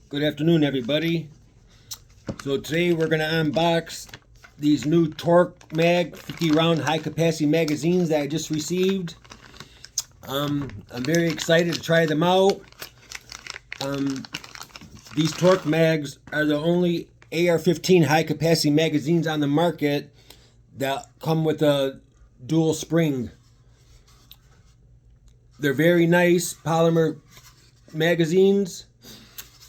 Good afternoon, everybody. So today we're going to unbox these new Torkmag 50 round high capacity magazines that I just received. I'm very excited to try them out. These Torkmags are the only AR-15 high capacity magazines on the market that come with a dual spring. They're very nice polymer magazines,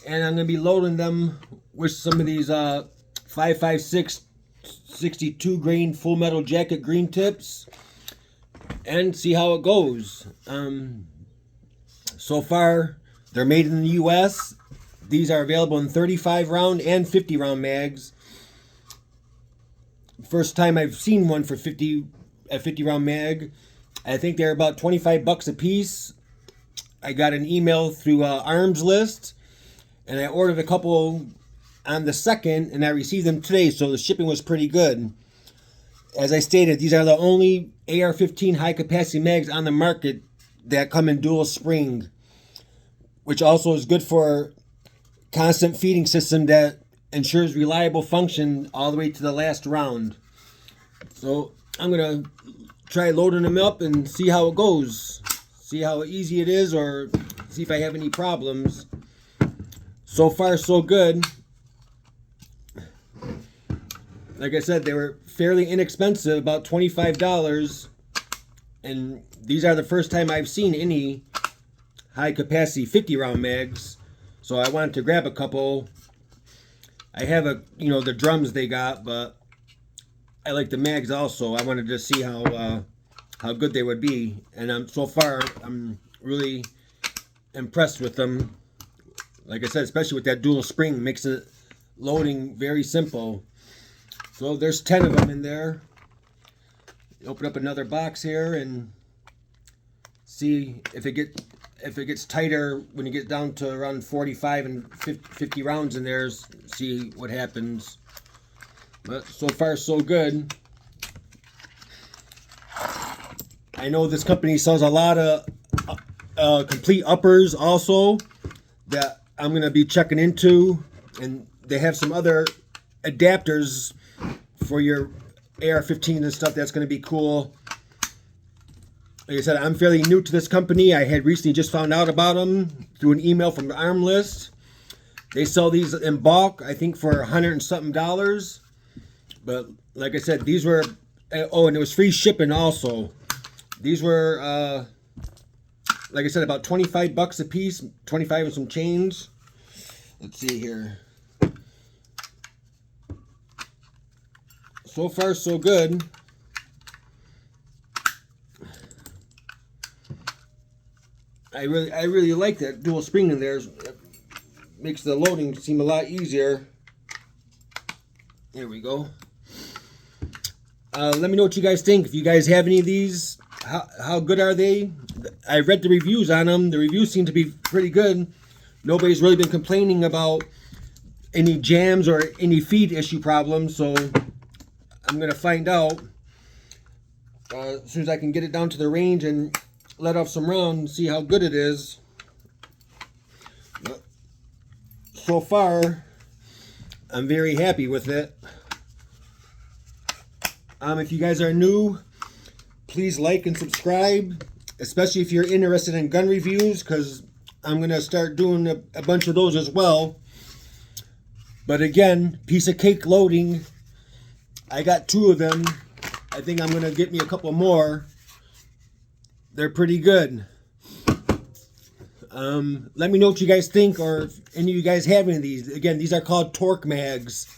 and I'm going to be loading them with some of these 5.56 62 grain full metal jacket green tips and see how it goes. So far they're made in the US. These are available in 35 round and 50 round mags. First time I've seen one for 50 round mag. I think they're about 25 bucks a piece. I got an email through Arms List, and I ordered a couple on the 2nd, and I received them today, so the shipping was pretty good. As I stated, these are the only AR-15 high capacity mags on the market that come in dual spring, which also is good for constant feeding system that ensures reliable function all the way to the last round. So I'm going to try loading them up and see how it goes. See how easy it is, or see if I have any problems. So far, so good. Like I said, they were fairly inexpensive, about $25. And these are the first time I've seen any high capacity 50 round mags. So I wanted to grab a couple. I have the drums they got, but I like the mags also. I wanted to see how good they would be, and so far I'm really impressed with them. Like I said, especially with that dual spring, makes it loading very simple. So there's 10 of them in there. Open up another box here and see if it gets tighter when you get down to around 45 and 50 rounds in there. See what happens. But so far so good. I know this company sells a lot of complete uppers also that I'm going to be checking into, and they have some other adapters for your AR-15 and stuff that's going to be cool. Like I said, I'm fairly new to this company. I had recently just found out about them through an email from the Arm List. They sell these in bulk, I think for $100 and something. But like I said, these were, oh, and it was free shipping also. These were, like I said, about 25 bucks a piece, 25 and some change. Let's see here. So far, so good. I really like that dual spring in there. It makes the loading seem a lot easier. There we go. Let me know what you guys think. If you guys have any of these, how good are they? I read the reviews on them. The reviews seem to be pretty good. Nobody's really been complaining about any jams or any feed issue problems, so I'm going to find out as soon as I can get it down to the range and let off some rounds, see how good it is. But so far, I'm very happy with it. If you guys are new, please like and subscribe, especially if you're interested in gun reviews, because I'm going to start doing a bunch of those as well. But again, piece of cake loading. I got 2 of them. I think I'm going to get me a couple more. They're pretty good. Let me know what you guys think, or if any of you guys have any of these. Again, these are called Torkmags.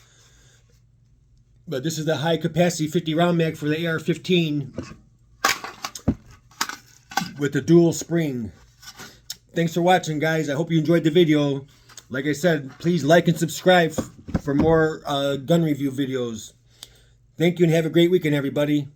But this is the high capacity 50 round mag for the AR-15 with the dual spring. Thanks for watching, guys. I hope you enjoyed the video. Like I said, please like and subscribe for more gun review videos. Thank you and have a great weekend, everybody.